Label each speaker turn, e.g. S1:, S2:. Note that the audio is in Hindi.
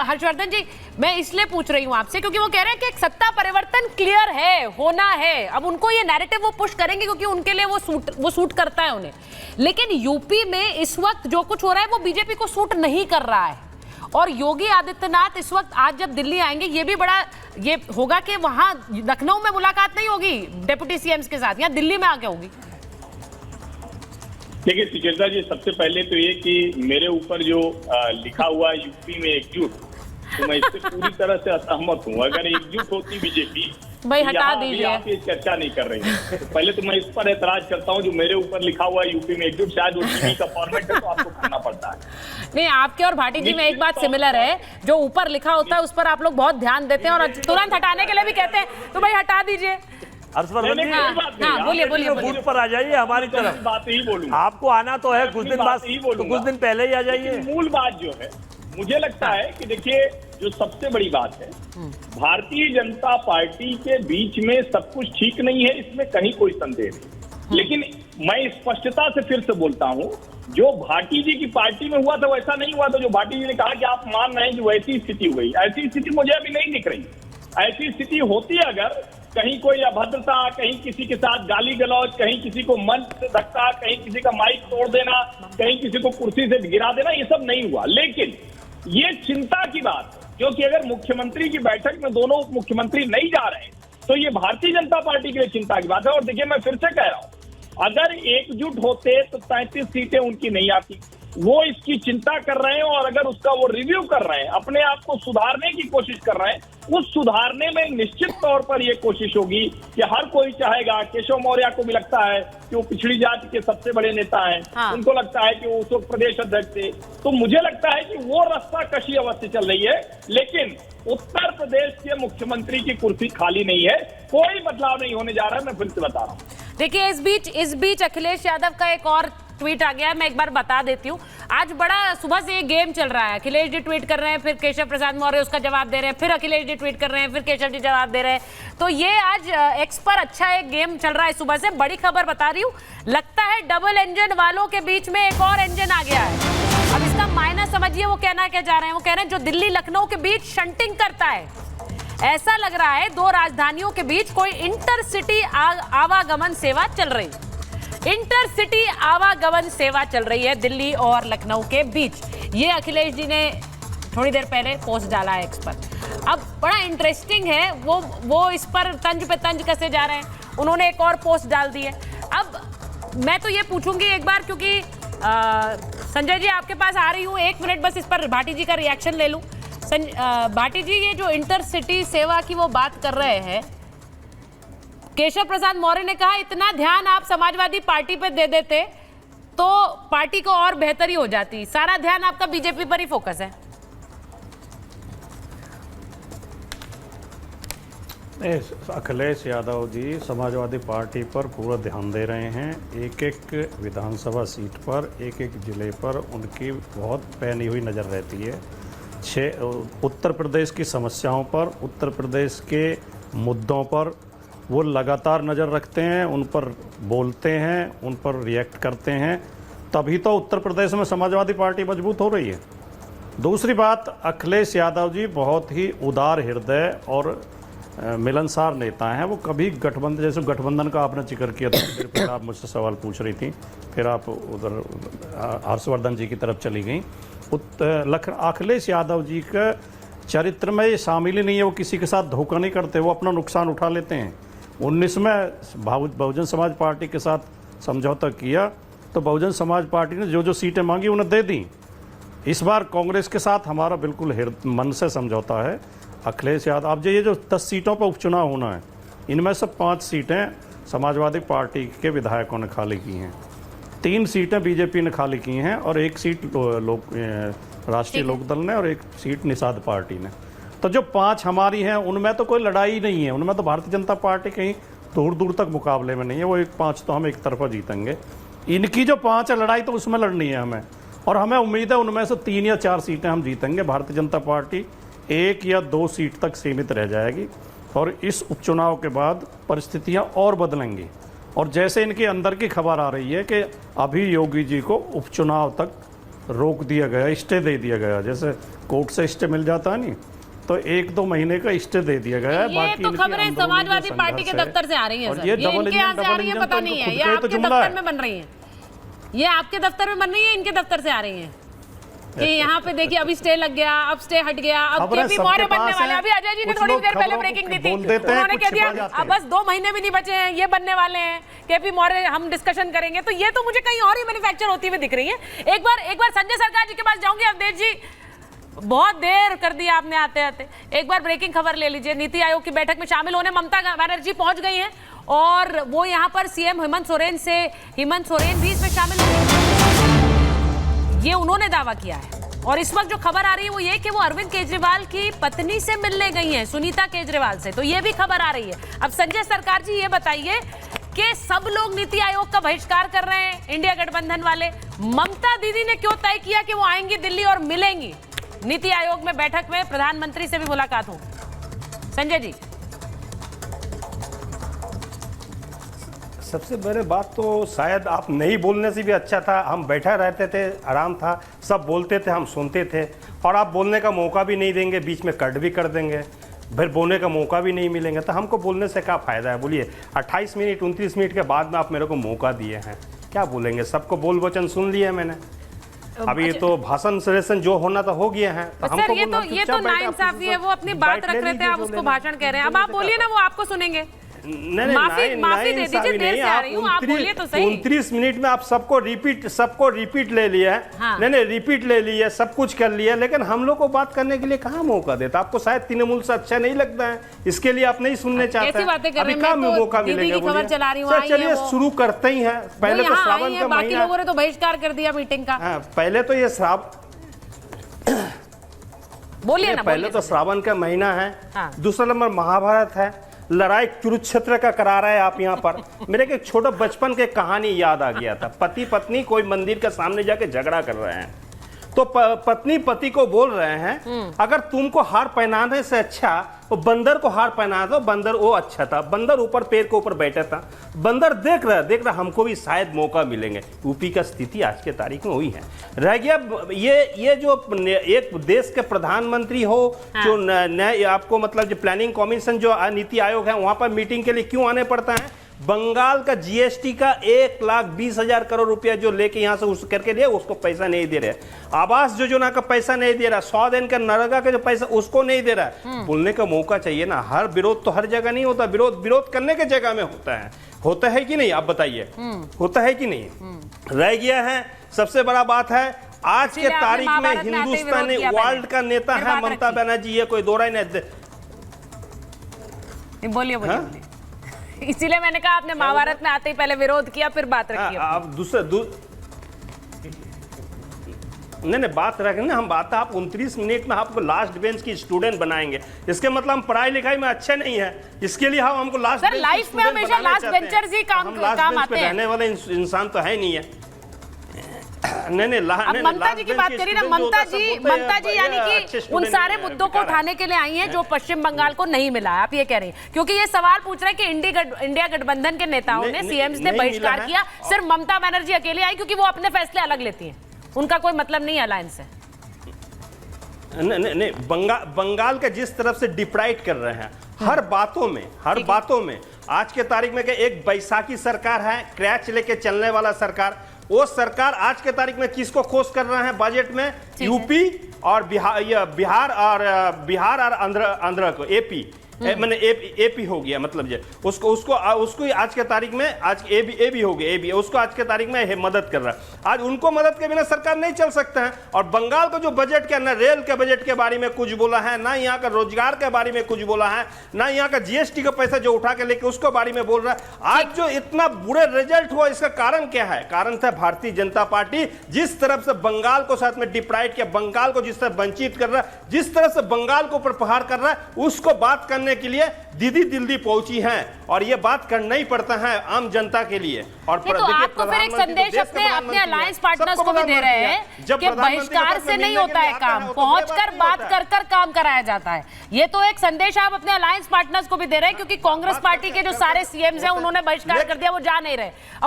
S1: हर्षवर्धन जी, मैं इसलिए पूछ रही हूँ आपसे क्योंकि वो कह रहे हैं कि एक सत्ता परिवर्तन क्लियर है, होना है। अब उनको ये नैरेटिव वो पुश करेंगे क्योंकि उनके लिए वो सूट करता है उन्हें। लेकिन यूपी में इस वक्त जो कुछ हो रहा है वो बीजेपी को सूट नहीं कर रहा है। और योगी आदित्यनाथ इस वक्त आज जब दिल्ली आएंगे, ये भी बड़ा ये होगा कि वहां लखनऊ में मुलाकात नहीं होगी डिप्टी सीएम्स के साथ, या दिल्ली में आके होगी।
S2: देखिए सुचेता जी, सबसे पहले तो ये कि मेरे ऊपर जो लिखा हुआ है यूपी में एकजुट, तो मैं इससे पूरी तरह से असहमत हूँ। अगर एकजुट होती बीजेपी
S1: भाई हटा दीजिए,
S2: आप ये चर्चा नहीं कर रही है। तो पहले तो मैं इस पर एतराज करता हूँ, जो मेरे ऊपर लिखा हुआ है यूपी में एकजुट, शायद वो टीवी का फॉर्मेट है तो आपको करना पड़ता है।
S1: नहीं, आपके और भाटी जी में एक बात सिमिलर है, जो ऊपर लिखा होता है उस पर आप लोग बहुत ध्यान देते हैं और तुरंत हटाने के लिए भी कहते हैं, तो भाई हटा दीजिए।
S3: हर्षवर्धन जी,
S1: बोलिए
S3: बूथ पर आ जाइए हमारी तरफ।
S2: बात ही बोलूंगा,
S3: आपको आना तो है कुछ दिन बाद, तो कुछ दिन पहले ही आ जाइए।
S2: मूल बात जो है, मुझे लगता है कि देखिए, जो सबसे बड़ी बात है, भारतीय जनता पार्टी के बीच में सब कुछ ठीक नहीं है, इसमें कहीं कोई संदेह नहीं। लेकिन मैं स्पष्टता से फिर से बोलता हूं, जो भाटी जी की पार्टी में हुआ था वैसा नहीं हुआ था। जो भाटी जी ने कहा कि आप मान रहे हैं कि वैसी स्थिति हुई, ऐसी स्थिति मुझे अभी नहीं दिख रही। ऐसी स्थिति होती अगर कहीं कोई अभद्रता, कहीं किसी के साथ गाली गलौज, कहीं किसी को मंच से धक्का, कहीं किसी का माइक तोड़ देना, कहीं किसी को कुर्सी से गिरा देना, ये सब नहीं हुआ। लेकिन ये चिंता की बात है, क्योंकि अगर मुख्यमंत्री की बैठक में दोनों उप मुख्यमंत्री नहीं जा रहे तो ये भारतीय जनता पार्टी के लिए चिंता की बात है। और देखिए, मैं फिर से कह रहा हूं, अगर एकजुट होते तो 33 सीटें उनकी नहीं आती। वो इसकी चिंता कर रहे हैं और अगर उसका वो रिव्यू कर रहे हैं, अपने आप को सुधारने की कोशिश कर रहे हैं, उस सुधारने में निश्चित तौर पर ये कोशिश होगी कि हर कोई चाहेगा। केशव मौर्य को भी लगता है कि वो पिछड़ी जाति के सबसे बड़े नेता हैं, उनको लगता है कि वो उस वक्त प्रदेश अध्यक्ष थे। तो मुझे लगता है कि वो रास्ता कशी अवस्था चल रही है, लेकिन उत्तर प्रदेश के मुख्यमंत्री की कुर्सी खाली नहीं है, कोई बदलाव नहीं होने जा रहा है। मैं फिर से बता रहा हूँ।
S1: देखिए, इस बीच अखिलेश यादव का एक और ट्वीट आ गया है, मैं एक बार बता देती हूँ। आज बड़ा सुबह से ये गेम चल रहा है, अखिलेश जी ट्वीट कर रहे हैं, फिर केशव प्रसाद मौर्य उसका जवाब दे रहे हैं, फिर अखिलेश जी ट्वीट कर रहे हैं, फिर केशव जी जवाब दे रहे हैं। तो ये आज एक्स पर अच्छा एक गेम चल रहा है सुबह से। बड़ी खबर बता रही हूँ, लगता है डबल इंजन वालों के बीच में एक और इंजन आ गया है। अब इसका मायना समझिए, वो कहना क्या चाह रहे हैं। वो कह रहे हैं जो दिल्ली लखनऊ के बीच शंटिंग करता है, ऐसा लग रहा है दो राजधानियों के बीच कोई इंटरसिटी आवागमन सेवा चल रही। इंटरसिटी आवागमन सेवा चल रही है दिल्ली और लखनऊ के बीच। ये अखिलेश जी ने थोड़ी देर पहले पोस्ट डाला है एक्स पर। अब बड़ा इंटरेस्टिंग है, वो इस पर तंज पे तंज कसे जा रहे हैं। उन्होंने एक और पोस्ट डाल दी है। अब मैं तो ये पूछूंगी एक बार, क्योंकि संजय जी आपके पास आ रही हूँ, 1 मिनट बस इस पर भाटी जी का रिएक्शन ले लूं। भाटी जी, ये जो इंटरसिटी सेवा की वो बात कर रहे हैं, केशव प्रसाद मौर्य ने कहा इतना ध्यान आप समाजवादी पार्टी पे दे देते तो पार्टी को और बेहतरी हो जाती, सारा ध्यान आपका बीजेपी पर ही फोकस है।
S4: अखिलेश यादव जी समाजवादी पार्टी पर पूरा ध्यान दे रहे हैं। एक एक विधानसभा सीट पर, एक एक जिले पर उनकी बहुत पैनी हुई नज़र रहती है। उत्तर प्रदेश की समस्याओं पर, उत्तर प्रदेश के मुद्दों पर वो लगातार नज़र रखते हैं, उन पर बोलते हैं, उन पर रिएक्ट करते हैं, तभी तो उत्तर प्रदेश में समाजवादी पार्टी मजबूत हो रही है। दूसरी बात, अखिलेश यादव जी बहुत ही उदार हृदय और मिलनसार नेता हैं। वो कभी गठबंधन, जैसे गठबंधन का आपने जिक्र किया था, फिर आप मुझसे सवाल पूछ रही थी, फिर आप उधर हर्षवर्धन जी की तरफ चली गई। अखिलेश यादव जी का चरित्र में ये शामिल ही नहीं है। वो किसी के साथ धोखा नहीं करते, वो अपना नुकसान उठा लेते हैं। 19 में बहुजन समाज पार्टी के साथ समझौता किया तो बहुजन समाज पार्टी ने जो जो सीटें मांगी उन्हें दे दी। इस बार कांग्रेस के साथ हमारा बिल्कुल मन से समझौता है। अखिलेश यादव, अब ये जो 10 सीटों पर उपचुनाव होना है, इनमें से 5 सीटें समाजवादी पार्टी के विधायकों ने खाली की हैं, 3 सीटें बीजेपी ने खाली की हैं और 1 सीट राष्ट्रीय लोकदल ने और 1 सीट निषाद पार्टी ने। तो जो 5 हमारी हैं उनमें तो कोई लड़ाई नहीं है, उनमें तो भारतीय जनता पार्टी कहीं दूर दूर तक मुकाबले में नहीं है। वो 5 तो हम एक तरफा जीतेंगे। इनकी जो 5 है लड़ाई, तो उसमें लड़नी है हमें, और हमें उम्मीद है उनमें से 3 या 4 सीटें हम जीतेंगे। भारतीय जनता पार्टी 1 या 2 सीट तक सीमित रह जाएगी और इस उपचुनाव के बाद परिस्थितियां और बदलेंगी। और जैसे इनके अंदर की खबर आ रही है कि अभी योगी जी को उपचुनाव तक रोक दिया गया, स्टे दे दिया गया। जैसे कोर्ट से स्टे मिल जाता है नहीं, तो 1-2 महीने का स्टे दे दिया गया है।
S1: ये तो खबरें समाजवादी पार्टी के दफ्तर से आ रही हैं सर, ये इनके यहाँ से आ रही है पता नहीं है, ये आपके दफ्तर में बन रही है, ये आपके दफ्तर में बन रही है, इनके दफ्तर से आ रही है कि यहाँ पे देखिए अभी स्टे लग गया, अब स्टे हट गया, अब केपी मौर्य बनने वाले। अभी अजय जी ने थोड़ी देर पहले ब्रेकिंग दी थी, उन्होंने कह दिया अब बस 2 महीने भी नहीं बचे हैं, ये बनने वाले हैं केपी मौर्य, हम डिस्कशन करेंगे। तो ये तो मुझे कहीं और ही मैन्युफैक्चर होती हुई दिख रही है। एक बार संजय सरकार जी के पास जाऊंगी। अवधेश जी बहुत देर कर दी आपने आते आते, एक बार ब्रेकिंग खबर ले लीजिए। नीति आयोग की बैठक में शामिल होने ममता बनर्जी पहुंच गई हैं और वो यहाँ पर सीएम हेमंत सोरेन भी इसमें शामिल हुए, ये उन्होंने दावा किया है। और इस वक्त जो खबर आ रही है वो ये कि वो अरविंद केजरीवाल की पत्नी से मिलने गई हैं, सुनीता केजरीवाल से, तो ये भी खबर आ रही है। अब संजय सरकार जी ये बताइए कि सब लोग नीति आयोग का बहिष्कार कर रहे हैं, इंडिया गठबंधन वाले, ममता दीदी ने क्यों तय किया कि वो आएंगी दिल्ली और मिलेंगी नीति आयोग में बैठक में, प्रधानमंत्री से भी मुलाकात हो? संजय जी।
S5: सबसे बड़ी बात तो शायद आप नहीं बोलने से भी अच्छा था, हम बैठा रहते थे, आराम था, सब बोलते थे, हम सुनते थे, और आप बोलने का मौका भी नहीं देंगे, बीच में कट भी कर देंगे, फिर बोलने का मौका भी नहीं मिलेंगे, तो हमको बोलने से क्या फ़ायदा है? बोलिए, 28 मिनट 29 मिनट के बाद में आप मेरे को मौका दिए हैं, क्या बोलेंगे? सबको बोल वचन सुन लिया मैंने, अभी तो भाषण सजेशन जो होना था हो गया है। तो
S1: सर ये तो नाइंसाफी है, वो अपनी बात रख रहे थे, आप उसको भाषण कह रहे हैं। अब आप बोलिए ना, वो आपको सुनेंगे। माफी दे दीजिए, देर से आ रही हूं, आप बोलिए तो सही।
S5: 29 मिनट में आप सबको रिपीट ले लिया है। हाँ। नहीं रिपीट ले लिया, सब कुछ कर लिया, लेकिन हम लोग को बात करने के लिए कहाँ मौका देता? आपको शायद तृणमूल से अच्छा नहीं लगता है, इसके लिए आप नहीं सुनने चाहते हैं। अभी कहाँ मौका मिलेगा? चलिए शुरू करते ही हैं। पहले तो श्रावण का
S1: महीना, लोगों ने तो बहिष्कार कर दिया मीटिंग का।
S5: पहले तो ये
S1: बोलिए ना,
S5: पहले तो श्रावण का महीना है, दूसरा नंबर महाभारत है, लड़ाई कुरुक्षेत्र का करा रहे हैं आप यहाँ पर। मेरे को एक छोटा बचपन के कहानी याद आ गया था। पति पत्नी कोई मंदिर के सामने जाके झगड़ा कर रहे हैं, तो पत्नी पति को बोल रहे हैं अगर तुमको हार पहनाने से अच्छा वो बंदर को हार पहना दो, बंदर वो अच्छा था। बंदर ऊपर पेड़ के ऊपर बैठा था, बंदर देख रहा हमको भी शायद मौका मिलेंगे। यूपी का स्थिति आज के तारीख में हुई है। रह गया ये जो एक देश के प्रधानमंत्री हो, जो आपको मतलब जो प्लानिंग कमीशन जो नीति आयोग है, वहां पर मीटिंग के लिए क्यों आने पड़ता है? बंगाल का जीएसटी का 1,20,000 करोड़ रुपया जो लेके यहाँ से उस करके लिए, उसको पैसा नहीं दे रहे। आवास योजना का पैसा नहीं दे रहा, 100 दिन का नरेगा का जो पैसा उसको नहीं दे रहा। बोलने का मौका चाहिए ना। हर विरोध तो हर जगह नहीं होता, विरोध करने के जगह में होता है कि नहीं? आप बताइए, होता है कि नहीं? रह गया है। सबसे बड़ा बात है आज के तारीख में हिंदुस्तानी वर्ल्ड का नेता है ममता बनर्जी, ये कोई दो राय नहीं।
S1: बोलिए। इसीलिए मैंने कहा आपने महाभारत में आते ही पहले विरोध किया, फिर बात रखी।
S5: आप नहीं बात रखें ना, हम बात आप 29 मिनट में आपको लास्ट बेंच की स्टूडेंट बनाएंगे, इसके मतलब हम पढ़ाई लिखाई में अच्छे नहीं है, इसके लिए हमको लास्ट
S1: बेंच लाइफ में हमेशा लास्ट बेंचर्स ही काम आते हैं।
S5: रहने वाले इंसान तो है नहीं है। नहीं
S1: ममता जी की बात करिए ना। ममता जी यानी कि उन सारे मुद्दों को उठाने के लिए आई हैं जो पश्चिम बंगाल को नहीं मिला है, आप ये कह रहे हैं? क्योंकि ये सवाल पूछ रहे हैं कि इंडिया गठबंधन के नेताओं ने, सीएम्स ने बहिष्कार किया, सिर्फ ममता बनर्जी अकेले आई क्योंकि वो अपने फैसले अलग लेती हैं, उनका कोई मतलब नहीं अलायंस है।
S5: नहीं बंगाल का जिस तरफ से डिप्राइड कर रहे हैं हर बातों में आज के तारीख में एक बैसाखी सरकार है, क्रैच लेके चलने वाला सरकार। वो सरकार आज के तारीख में किसको खोज कर रहे हैं बजट में? यूपी और बिहार और आंध्र को, एपी मैंने एपी हो गया, मतलब ये उसको आज के तारीख में आज एबी हो गया, एबी उसको आज के तारीख में मदद कर रहा है। आज उनको मदद के बिना सरकार नहीं चल सकता है। और बंगाल का जो बजट क्या, ना रेल के बजट के बारे में कुछ बोला है, ना यहाँ का रोजगार के बारे में कुछ बोला है, ना यहाँ का जीएसटी का पैसा जो उठा के लेके उसको बारे में बोल रहा है। आज जो इतना बुरे रिजल्ट हुआ, इसका कारण क्या है? कारण था भारतीय जनता पार्टी जिस तरफ से बंगाल को साथ में डिप्राइड किया, बंगाल को जिस तरह वंचित कर रहा है, जिस तरह से बंगाल को ऊपर प्रहार कर रहा है, उसको बात करने के लिए दीदी दिल्ली पहुंची हैं। और ये बात करना ही पड़ता है आम जनता के लिए। और
S1: तो आपको फिर एक संदेश अपने अलायंस पार्टनर्स को भी दे रहे हैं कि बहिष्कार से नहीं होता है काम, पहुंचकर बात कर काम कराया जाता है। ये तो एक संदेश आप अपने अलायंस पार्टनर्स को भी दे रहे हैं, क्योंकि कांग्रेस पार्टी के जो सारे सीएम्स हैं उन्होंने बहिष्कार कर दिया, वो जा नहीं रहे।